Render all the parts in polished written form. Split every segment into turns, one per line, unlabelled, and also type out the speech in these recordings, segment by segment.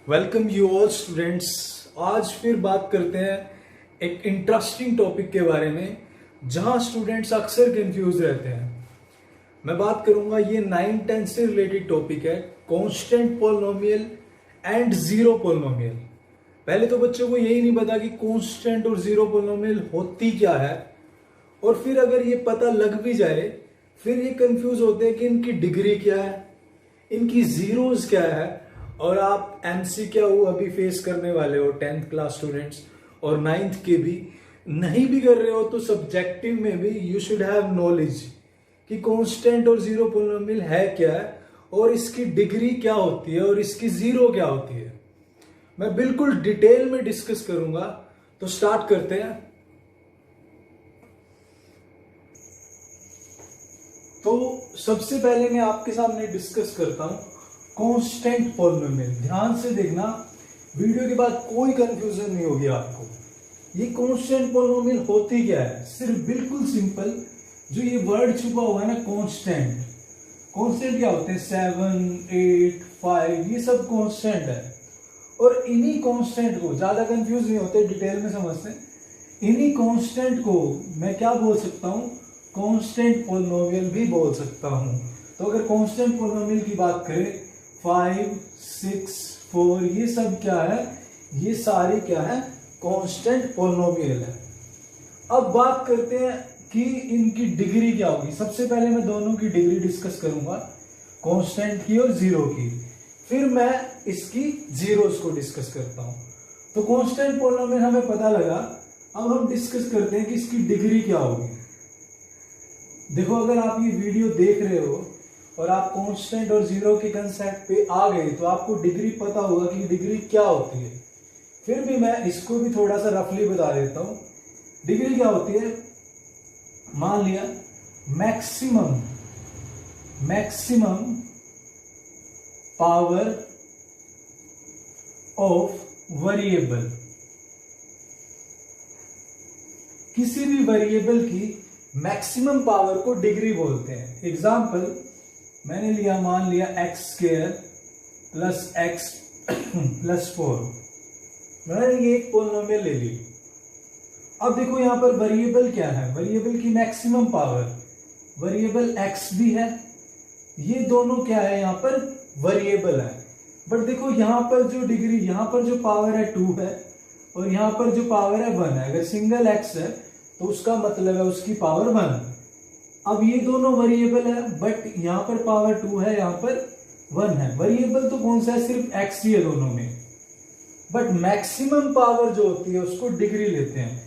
Welcome you all students. आज फिर बात करते हैं एक इंटरेस्टिंग टॉपिक के बारे में जहां स्टूडेंट्स अक्सर कंफ्यूज रहते हैं। मैं बात करूंगा, ये 9-10 से रिलेटेड टॉपिक है, constant polynomial and zero polynomial. पहले तो बच्चों को यही नहीं पता कि कांस्टेंट और जीरो पॉलिनोमियल होती क्या है, और फिर अगर ये पता लग भी जाए फिर ये कंफ्यूज होते हैं कि इनकी डिग्री क्या है, इनकी जीरोस क्या है। और आप MCQ अभी फेस करने वाले हो 10th क्लास स्टूडेंट्स, और 9th के भी नहीं भी कर रहे हो तो सब्जेक्टिव में भी यू शुड हैव नॉलेज कि कांस्टेंट और जीरो पॉलिनोमियल है क्या है और इसकी डिग्री क्या होती है और इसकी जीरो क्या होती है। मैं बिल्कुल डिटेल में डिस्कस करूंगा, तो स्टार्ट करते हैं। तो सबसे पहले मैं आपके सामने डिस्कस करता हूं कांस्टेंट पॉलिनोमियल। ध्यान से देखना, वीडियो के बाद कोई कंफ्यूजन नहीं होगी आपको। ये कांस्टेंट पॉलिनोमियल होती क्या है, सिर्फ बिल्कुल सिंपल जो ये वर्ड छुपा हुआ है ना कांस्टेंट। कांस्टेंट क्या होते हैं? 7, 8, 5, ये सब कांस्टेंट है। और इन्हीं कांस्टेंट को, ज्यादा कंफ्यूज नहीं होते, डिटेल में समझते हैं। इन्हीं कांस्टेंट को मैं क्या बोल सकता हूं? कांस्टेंट पॉलिनोमियल भी बोल सकता हूं। तो अगर कांस्टेंट पॉलिनोमियल की बात करें, 5, 6, 4, ये सब क्या है? ये सारे क्या है? कांस्टेंट पॉलिनोमियल है। अब बात करते हैं कि इनकी डिग्री क्या होगी। सबसे पहले मैं दोनों की डिग्री डिस्कस करूंगा, कांस्टेंट की और जीरो की, फिर मैं इसकी जीरोस को डिस्कस करता हूं। तो कांस्टेंट पॉलिनोमियल हमें पता लगा। अब हम डिस्कस करते हैं कि इसकी डिग्री क्या होगी। देखो, अगर आप ये वीडियो देख रहे हो और आप कांस्टेंट और जीरो के कंसेप्ट पे आ गए तो आपको डिग्री पता होगा कि डिग्री क्या होती है। फिर भी मैं इसको भी थोड़ा सा रफली बता देता हूं। डिग्री क्या होती है? मान लिया मैक्सिमम पावर ऑफ वेरिएबल। किसी भी वेरिएबल की मैक्सिमम पावर को डिग्री बोलते हैं। एग्जाम्पल मैंने लिया, मान लिया x² प्लस x प्लस 4। मैंने ये एक पॉलिनोमियल ले ली। अब देखो यहां पर वेरिएबल क्या है? वेरिएबल की मैक्सिमम पावर, वेरिएबल x भी है, ये दोनों क्या है? यहां पर वेरिएबल है। बट देखो यहां पर जो डिग्री, यहां पर जो पावर है 2 है और यहां पर जो पावर है 1 है। अगर सिंगल x है तो उसका मतलब है उसकी पावर 1। अब ये दोनों वेरिएबल है, बट यहां पर पावर 2 है, यहां पर 1 है। वेरिएबल तो कौन सा है? सिर्फ x ही है दोनों में। बट मैक्सिमम पावर जो होती है उसको डिग्री लेते हैं।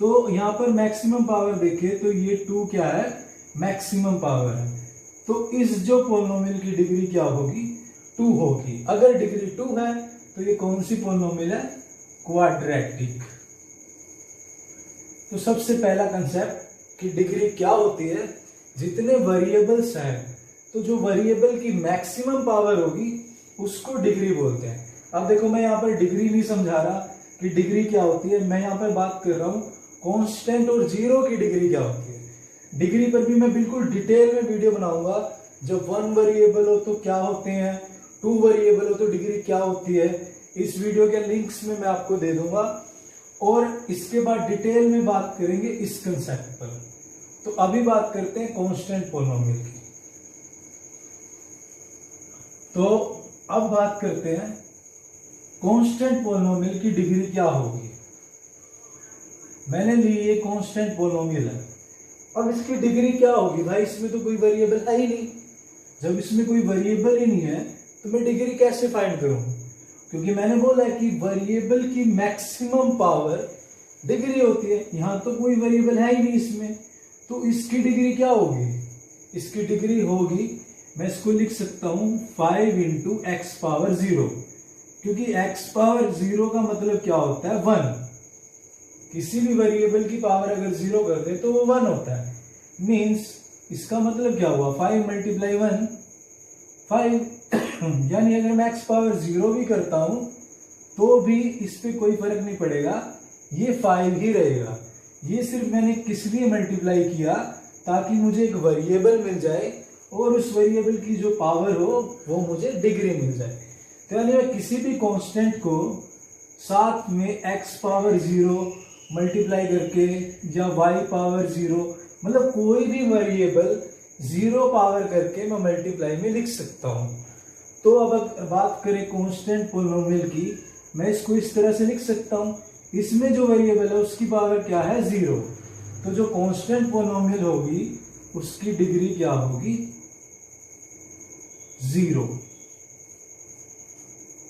तो यहां पर मैक्सिमम पावर देखिए तो ये 2 क्या है? मैक्सिमम पावर है। तो इस जो पॉलिनोमियल की डिग्री क्या होगी? 2 होगी। अगर डिग्री 2 है तो ये कौन सी पॉलिनोमियल है? क्वाड्रेटिक। तो सबसे पहला कंसेप्ट कि डिग्री क्या होती है, जितने वेरिएबल्स हैं तो जो वेरिएबल की मैक्सिमम पावर होगी उसको डिग्री बोलते हैं। अब देखो, मैं यहाँ पर डिग्री नहीं समझा रहा कि डिग्री क्या होती है, मैं यहाँ पर बात कर रहा हूँ कांस्टेंट और जीरो की डिग्री क्या होती है। डिग्री पर भी मैं बिल्कुल डिटेल में वीडियो बनाऊंगा। जब 1 वेरिएबल हो तो क्या होते हैं, 2 वेरिएबल हो तो डिग्री क्या होती है, इस वीडियो के लिंक्स में मैं आपको दे दूंगा। और इसके बाद डिटेल में बात करेंगे इस कंसेप्ट पर। तो अभी बात करते हैं कांस्टेंट पॉलिनोमियल की। तो अब बात करते हैं कांस्टेंट पॉलिनोमियल की डिग्री क्या होगी। मैंने ली ये कांस्टेंट पॉलिनोमियल है। अब इसकी डिग्री क्या होगी? भाई इसमें तो कोई वेरिएबल है ही नहीं। जब इसमें कोई वेरिएबल ही नहीं है तो मैं डिग्री कैसे फाइंड करूं? क्योंकि मैंने बोला है कि वेरिएबल की मैक्सिमम पावर डिग्री होती है। यहां तो कोई वेरिएबल है ही नहीं इसमें, तो इसकी डिग्री क्या होगी? इसकी डिग्री होगी, मैं इसको लिख सकता हूं 5 × x पावर 0, क्योंकि x पावर 0 का मतलब क्या होता है? 1। किसी भी वेरिएबल की पावर अगर 0 कर दे तो वो 1 होता है। मीन्स इसका मतलब क्या हुआ? 5 × 1 5। यानी अगर मैं x पावर 0 भी करता हूं तो भी इस पे कोई फर्क नहीं पड़ेगा, ये 5 ही रहेगा। ये सिर्फ मैंने किस लिए मल्टीप्लाई किया? ताकि मुझे एक वेरिएबल मिल जाए और उस वेरिएबल की जो पावर हो वो मुझे डिग्री मिल जाए। तो यानी मैं किसी भी कांस्टेंट को साथ में x पावर 0 मल्टीप्लाई करके या y पावर 0, मतलब कोई भी वेरिएबल 0 पावर करके मैं मल्टीप्लाई में लिख सकता हूं। तो अब बात करें कांस्टेंट पोलिनोमियल की, मैं इसको इस तरह से लिख सकता हूं, इसमें जो वेरिएबल है उसकी पावर क्या है 0। तो जो कांस्टेंट पोलिनोमियल होगी उसकी डिग्री क्या होगी 0।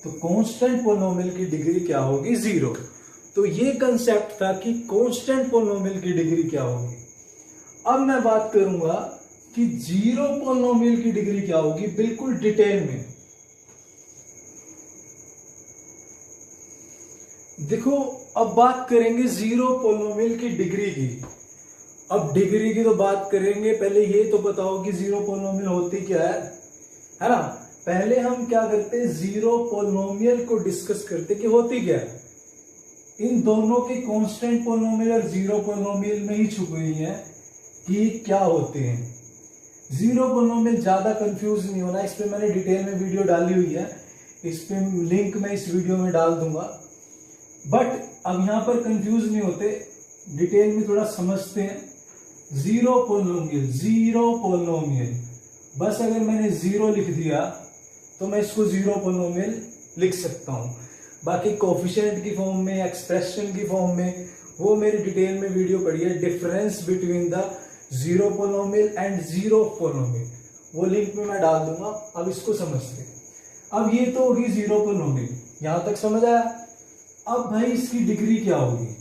तो कांस्टेंट पोलिनोमियल की डिग्री क्या होगी 0। तो ये कंसेप्ट था कि कांस्टेंट पोलिनोमियल की डिग्री क्या होगी। अब मैं बात करूंगा कि जीरो पोलिनोमियल की डिग्री क्या होगी बिल्कुल डिटेल में। देखो अब बात करेंगे जीरो पोलिनोमियल की डिग्री की। अब डिग्री की तो बात करेंगे, पहले ये तो बताओ कि जीरो पोलिनोमियल होती क्या है ना। पहले हम क्या करते हैं, जीरो पोलिनोमियल को डिस्कस करते कि होती क्या है। इन दोनों के कांस्टेंट पोलिनोमियल और जीरो पोलिनोमियल में ही छुप गई है कि क्या होते हैं। जीरो पोलिनोमियल ज्यादा कंफ्यूज नहीं होना, इस पे मैंने डिटेल में वीडियो डाली हुई है, इस पे लिंक मैं इस वीडियो में डाल दूंगा। बट अब यहां पर कंफ्यूज नहीं होते, डिटेल में थोड़ा समझते हैं। जीरो पोलिनोमियल बस अगर मैंने जीरो लिख दिया तो मैं इसको जीरो पोलिनोमियल लिख सकता हूं। बाकी कोफिशिएंट की फॉर्म में, एक्सप्रेशन की फॉर्म में, वो मेरी डिटेल में वीडियो पड़ी है, difference between the zero polynomial and zero polynomial, वो लिंक में मैं डाल दूंगा। अब इसको समझते हैं। अब ये तो होगी जीरो पोलिनोमियल, यहां तक समझ आया। अब भाई इसकी डिग्री क्या होगी।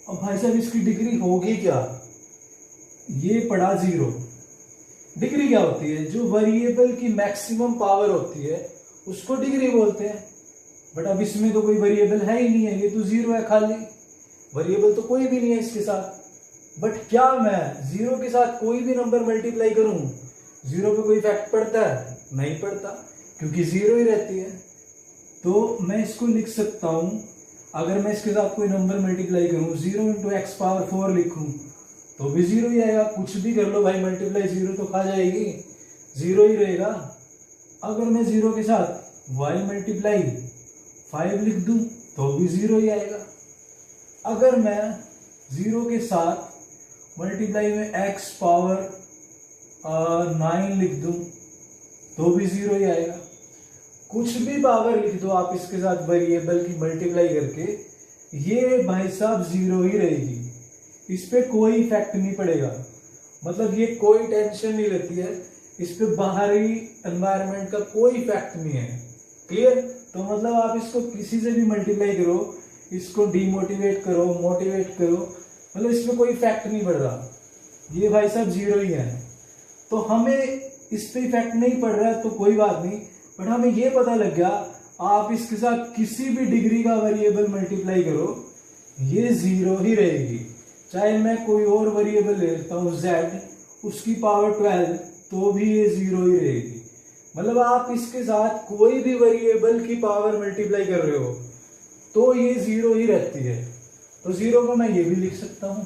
अब भाई साहब इसकी डिग्री होगी क्या, ये पढ़ा जीरो। डिग्री क्या होती है, जो वेरिएबल की मैक्सिमम पावर होती है उसको डिग्री बोलते हैं। बट अब इसमें तो कोई वेरिएबल है ही नहीं है, ये तो जीरो है, खाली वेरिएबल तो कोई भी नहीं है इसके साथ। बट क्या मैं जीरो के साथ कोई भी नंबर मल्टीप्लाई करूं, जीरो पे कोई इफेक्ट पड़ता है, नहीं पड़ता, क्योंकि जीरो ही रहती है। तो मैं इसको लिख सकता हूं, अगर मैं इसके साथ कोई नंबर मल्टीप्लाई करूं, 0 इंटू एक्स पावर 4 लिखूं तो भी जीरो ही आएगा। कुछ भी कर लो भाई मल्टीप्लाई, जीरो तो खा जाएगी, जीरो ही रहेगा। अगर मैं जीरो के साथ y मल्टीप्लाई 5 लिख दूं तो भी जीरो ही आएगा। अगर मैं जीरो के साथ मल्टीप्लाई में x पावर 9 लिख दूं तो भी जीरो ही आएगा। कुछ भी पावर लिख दो आप इसके साथ वेरिएबल की मल्टीप्लाई करके, ये भाई साहब जीरो ही रहेगी, इस पे कोई इफेक्ट नहीं पड़ेगा। मतलब ये कोई टेंशन नहीं लेती है, इस पे बाहरी एनवायरनमेंट का कोई इफेक्ट नहीं है। क्लियर। तो मतलब आप इसको किसी से भी मल्टीप्लाई करो, इसको डीमोटिवेट करो, मोटिवेट करो, मतलब इसमें कोई इफेक्ट नहीं पड़ रहा, ये भाई साहब जीरो ही है। तो हमें इस पे इफेक्ट नहीं पड़ रहा है तो कोई बात नहीं, बट हमें ये पता लग गया आप इसके साथ किसी भी डिग्री का वेरिएबल मल्टीप्लाई करो ये जीरो ही रहेगी। चाहे मैं कोई और वेरिएबल ले लेता हूं z, उसकी पावर 12, तो भी ये जीरो ही रहेगी। मतलब आप इसके साथ कोई भी वेरिएबल की पावर मल्टीप्लाई कर रहे हो तो ये जीरो ही रहती है। तो जीरो को मैं ये भी लिख सकता हूं,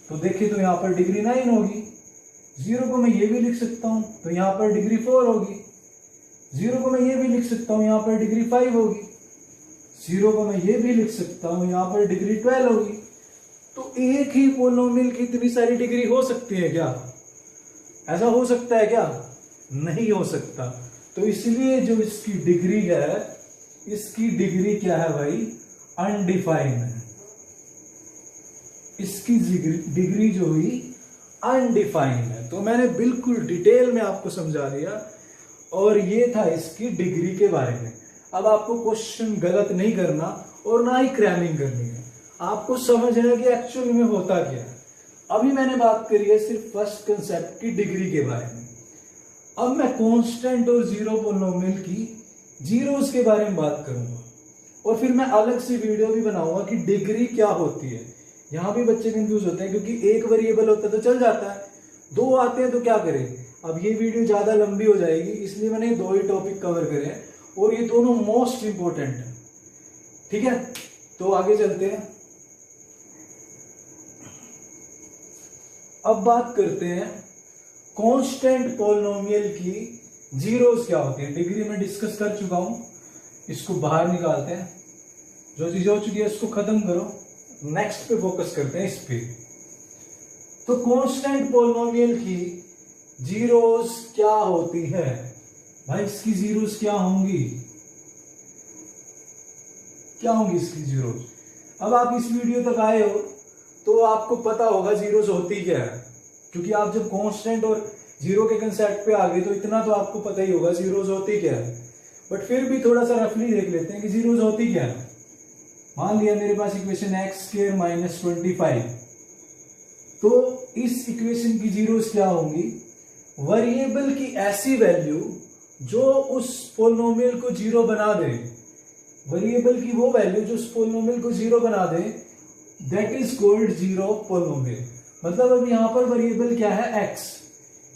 तो देखिए तो यहां पर डिग्री 9 होगी। जीरो को मैं ये भी लिख सकता हूं तो यहां पर डिग्री 4 होगी। जीरो को मैं ये भी लिख सकता हूं, यहां पर डिग्री 5 होगी। जीरो को मैं ये भी लिख सकता हूं, यहां पर डिग्री 12 होगी। तो एक ही पोलिनोमियल की इतनी सारी डिग्री हो सकती है क्या, ऐसा हो सकता है क्या, नहीं हो सकता। तो इसलिए जो इसकी डिग्री है, इसकी डिग्री क्या है भाई, अनडिफाइंड है। इसकी डिग्री जो हुई अनडिफाइंड है। तो मैंने बिल्कुल डिटेल में आपको समझा दिया और ये था इसकी डिग्री के बारे में। अब आपको क्वेश्चन गलत नहीं करना और ना ही क्रैमिंग करनी है, आपको समझना है कि एक्चुअल में होता क्या है। अभी मैंने बात करी है सिर्फ फर्स्ट कंसेप्ट की डिग्री के बारे में। अब मैं कांस्टेंट और जीरो पोलिनोमियल की जीरोस के बारे में बात करूंगा और फिर मैं अलग से वीडियो भी बनाऊंगा कि डिग्री क्या होती है। यहां भी बच्चे कंफ्यूज होते हैं क्योंकि एक वेरिएबल होता है तो चल जाता है, दो आते हैं तो क्या करें। अब ये वीडियो ज्यादा लंबी हो जाएगी, इसलिए मैंने दो ही टॉपिक कवर करे हैं और ये दोनों मोस्ट इंपोर्टेंट है। ठीक है, तो आगे चलते हैं। अब बात करते हैं कांस्टेंट पोलिनोमियल की जीरोस क्या होते हैं डिग्री में डिस्कस कर चुका हूं, इसको बाहर निकालते हैं। जो चीज हो चुकी है उसको खत्म करो, नेक्स्ट पे फोकस करते हैं इस पे। तो कांस्टेंट पॉलिनोमियल की जीरोस क्या होती है भाई? इसकी जीरोस क्या होंगी? क्या होंगी इसकी जीरोस? अब आप इस वीडियो तक आए हो तो आपको पता होगा जीरोस होती क्या है, क्योंकि आप जब कांस्टेंट और जीरो के कंसेप्ट पे आ गए तो इतना तो आपको पता ही होगा जीरोस होती क्या है। बट फिर भी थोड़ा सा रफली देख लेते हैं कि जीरोस होती क्या है। मान लिया मेरे पास इक्वेशन x² - 25, तो इस इक्वेशन की जीरोस क्या होंगी? वेरिएबल की ऐसी वैल्यू जो उस पॉलिनोमियल को जीरो बना दे, वेरिएबल की वो वैल्यू जो उस पॉलिनोमियल को जीरो बना दे, that is called zero polynomial. मतलब अब यहां पर वेरिएबल क्या है? x।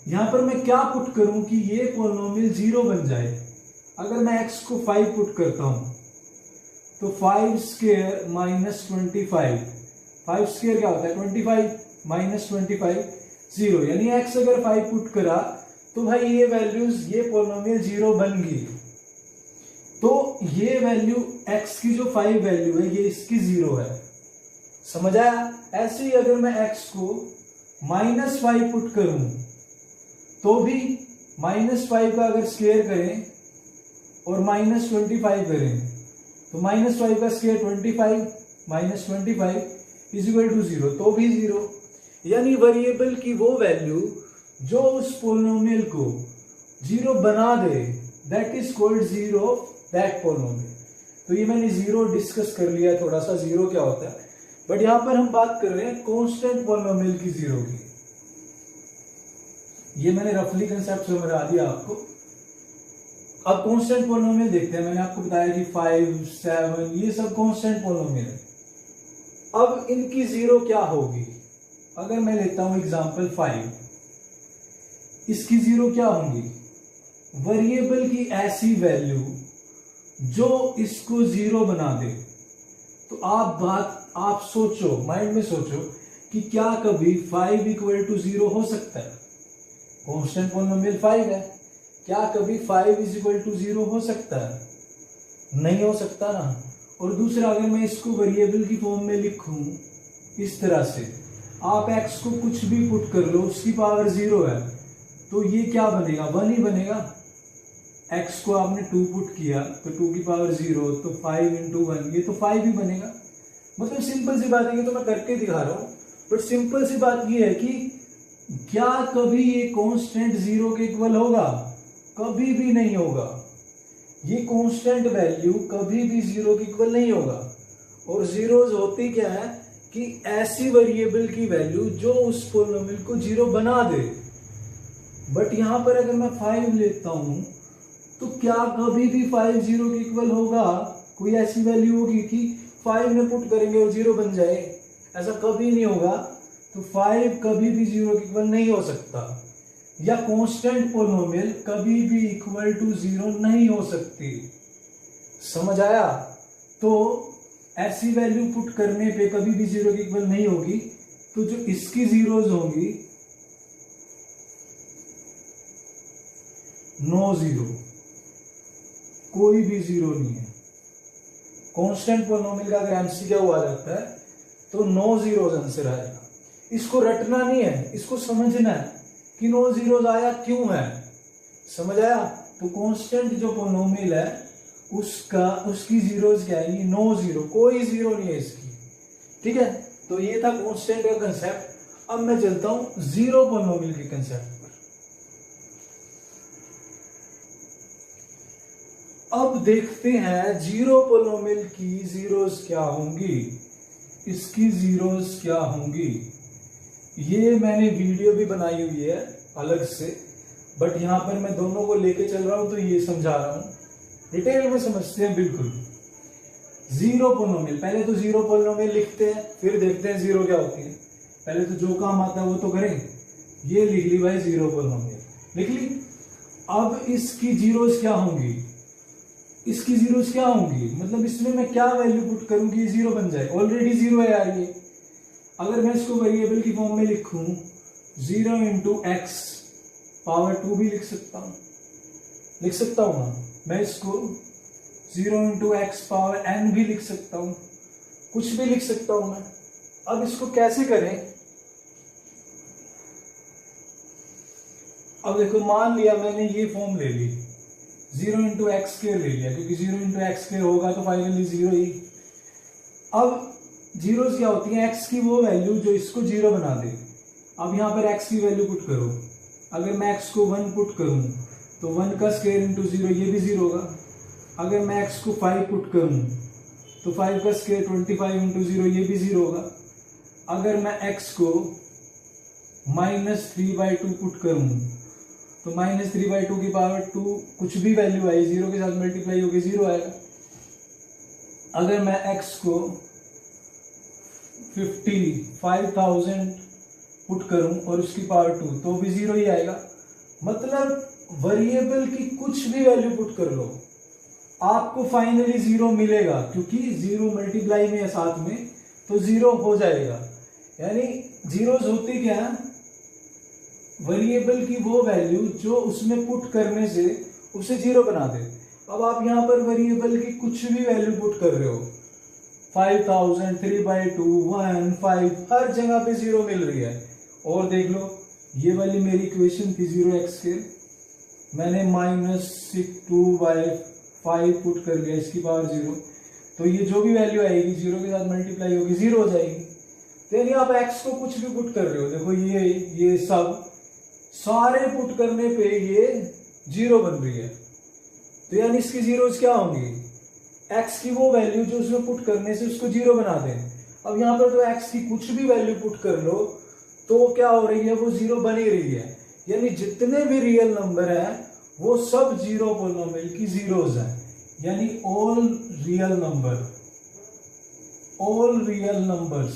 यहां पर मैं क्या पुट करूं कि ये पॉलिनोमियल जीरो बन जाए? अगर मैं x को 5 पुट करता हूं तो 5² - 25, 5² क्या होता है? 25 - 25 0, यानी x अगर 5 पुट करा तो भाई ये वैल्यूज, ये पॉलिनोमियल जीरो बन गई। तो ये वैल्यू x की जो 5 वैल्यू है ये इसकी जीरो है। समझ आया? ऐसे ही अगर मैं x को -5 पुट करूं तो भी -5 का अगर स्क्वायर करें और -25 करें तो -5 का स्क्वायर 25 - 25 = 0, तो भी 0। यानी वेरिएबल की वो वैल्यू जो उस पॉलिनोमियल को जीरो बना दे, that is called zero that polynomial. तो ये मैंने जीरो डिस्कस कर लिया थोड़ा सा, जीरो क्या होता है। बट यहां पर हम बात कर रहे हैं कांस्टेंट पॉलिनोमियल की जीरो की। ये मैंने रफली कंसेप्ट समझा दिया आपको। अब कांस्टेंट पॉलिनोमियल देखते हैं। मैंने आपको बताया कि 5, 7 ये सब कांस्टेंट पॉलिनोमियल है। अब इनकी जीरो क्या होगी? अगर मैं लेता हूं एग्जांपल 5, इसकी जीरो क्या होंगी? वेरिएबल की ऐसी वैल्यू जो इसको जीरो बना दे। तो आप सोचो, माइंड में सोचो कि क्या कभी 5 = 0 हो सकता है? कांस्टेंट पॉलिनोमियल 5 है, क्या कभी 5 = 0 हो सकता है? नहीं हो सकता ना। और दूसरा, अगर मैं इसको वेरिएबल की फॉर्म में लिखूं इस तरह से, आप x को कुछ भी पुट कर लो, उसकी पावर 0 है, तो ये क्या बनेगा? 1 ही बनेगा। x को आपने 2 पुट किया तो 2 की पावर 0, तो 5 × 1, ये तो 5 ही बनेगा। मतलब सिंपल सी बात है, ये तो मैं करके दिखा रहा हूं, बट सिंपल सी बात ये है कि क्या कभी ये कांस्टेंट 0 के इक्वल होगा? कभी भी नहीं होगा। ये कांस्टेंट वैल्यू कभी भी 0 के इक्वल नहीं होगा। और जीरोस होती क्या है कि ऐसी वेरिएबल की वैल्यू जो उस पॉलिनोमियल को 0 बना दे। बट यहां पर अगर मैं 5 लेता हूं तो क्या कभी भी 5 0 के इक्वल होगा? कोई ऐसी वैल्यू होगी कि 5 में पुट करेंगे और 0 बन जाए? ऐसा कभी नहीं होगा। तो 5 कभी भी 0 के इक्वल नहीं हो सकता, या कांस्टेंट पॉलिनोमियल कभी भी इक्वल टू 0 नहीं हो सकती। समझ आया? तो ऐसी वैल्यू पुट करने पे कभी भी 0 के इक्वल नहीं होगी। तो जो इसकी जीरोस होंगी, नो जीरो, कोई भी जीरो नहीं है। कांस्टेंट पॉलिनोमियल का अगर एमसीक्यू आ जाता है तो नो जीरोस आंसर आएगा। इसको रटना नहीं है, इसको समझना है कि नो जीरोस आया क्यों है। समझ आया? तो कांस्टेंट जो पॉलिनोमियल है उसकी जीरोस क्या आएंगी? नो जीरो, कोई जीरो नहीं है इसकी। ठीक है? तो ये था कांस्टेंट का कंसेप्ट। अब मैं चलता हूं जीरो पॉलिनोमियल के कंसेप्ट पर। अब देखते हैं जीरो पॉलिनोमियल की जीरोस क्या होंगी, इसकी जीरोस क्या होंगी। ये मैंने वीडियो भी बनाई हुई है अलग से, बट यहां पर मैं दोनों को लेके चल रहा हूं तो ये समझा रहा हूं, डिटेल में समझते हैं बिल्कुल। जीरो पॉलिनोमियल, पहले तो जीरो पॉलिनोमियल लिखते हैं, फिर देखते हैं जीरो क्या होती है। पहले तो जो काम आता है वो तो करें। ये लिख ली भाई जीरो पॉलिनोमियल, लिख ली। अब इसकी जीरोस क्या होंगी? इसकी जीरोस क्या होंगी? मतलब इसमें मैं क्या वैल्यू पुट करूं कि ये जीरो बन जाए? ऑलरेडी जीरो है यार ये। अगर मैं इसको वेरिएबल की फॉर्म में लिखूं, 0 × x पावर 2 भी लिख सकता हूं। लिख सकता हूं ना, मैं इसको 0 इंटू एक्स पावर n भी लिख सकता हूं, कुछ भी लिख सकता हूं मैं। अब इसको कैसे करें, अब देखो मान लिया मैंने ये फॉर्म ले ली, 0 इंटू एक्स स्क्वायर ले लिया, क्योंकि 0 इंटू एक्स स्क्वायर होगा तो फाइनली 0 ही। अब जीरोस क्या होती है, एक्स की वो वैल्यू जो इसको 0 बना दे। अब यहाँ पर एक्स की वैल्यू पुट करो, अगर मैं एक्स को 1 पुट करूं तो 1 का स्क्वायर इंटू 0 ये भी 0 होगा। अगर मैं एक्स को 5 पुट करूं तो 5 का स्क्वायर 25 इंटू 0 ये भी 0 होगा। अगर मैं एक्स को -3/2 पुट करूं तो -3/2 की पावर 2 कुछ भी वैल्यू आई 0 के साथ मल्टीप्लाई होगी 0 आएगा। अगर मैं एक्स को 55,000 पुट करूं और उसकी पावर 2 तो भी 0 ही आएगा। मतलब वेरिएबल की कुछ भी वैल्यू पुट कर लो आपको फाइनली 0 मिलेगा, क्योंकि 0 मल्टीप्लाई में है साथ में तो 0 हो जाएगा। यानी जीरोस होती क्या है, वेरिएबल की वो वैल्यू जो उसमें पुट करने से उसे 0 बना दे। अब आप यहां पर वेरिएबल की कुछ भी वैल्यू पुट कर रहे हो, 5000, 3/2, 1, 5, हर जगह पे 0 मिल रही है। और देख लो ये वाली मेरी इक्वेशन थी 0x के, मैंने -2/5 पुट कर लिया, इसकी पावर 0, तो ये जो भी वैल्यू आएगी 0 के साथ मल्टीप्लाई होगी 0 हो जाएगी। तो यानी आप x को कुछ भी पुट कर रहे हो, देखो ये सब सारे पुट करने पे ये 0 बन रही है, तो यानी इसकी जीरोस क्या होंगी, x की वो वैल्यू जो उसमें पुट करने से उसको 0 बना दें। अब यहाँ पर तो x की कुछ भी वैल्यू पुट कर लो तो क्या हो रही है, वो 0 बन ही रही है। यानी जितने भी रियल नंबर है वो सब 0 पॉलिनोमियल की जीरोस हैं। यानी ऑल रियल नंबर्स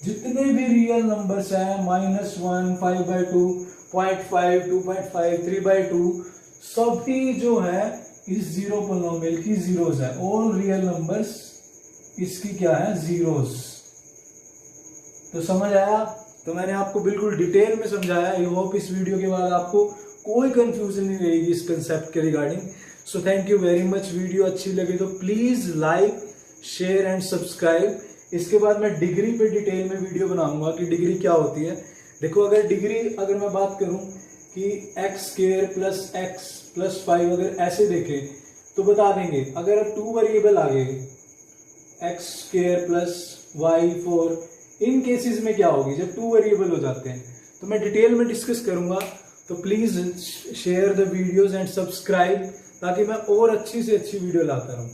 जितने भी रियल नंबर्स हैं, -1, 5/2, 0.5, 2.5, 3/2, सभी जो है इस 0 पॉलिनोमियल की जीरोस है। ऑल रियल नंबर्स इसकी क्या है, जीरोस। तो समझ आया? तो मैंने आपको बिल्कुल डिटेल में समझाया। आई होप इस वीडियो के बाद आपको कोई कंफ्यूजन नहीं रहेगी इस कंसेप्ट के regarding. So thank you very much. Video अच्छी लगे तो please like, share and subscribe. इसके बाद मैं डिग्री पे डिटेल में वीडियो बनाऊंगा कि डिग्री क्या होती है। देखो अगर मैं बात करूं कि x² + x + 5 अगर ऐसे देखें तो बता देंगे। अगर अब 2 वेरिएबल आ गए x² + y 4, इन केसेस में क्या होगी जब 2 वेरिएबल हो जाते हैं, तो मैं डिटेल में डिस्कस करूंगा। तो please share the videos and subscribe, ताकि मैं और अच्छी से अच्छी वीडियो लाता रहूं।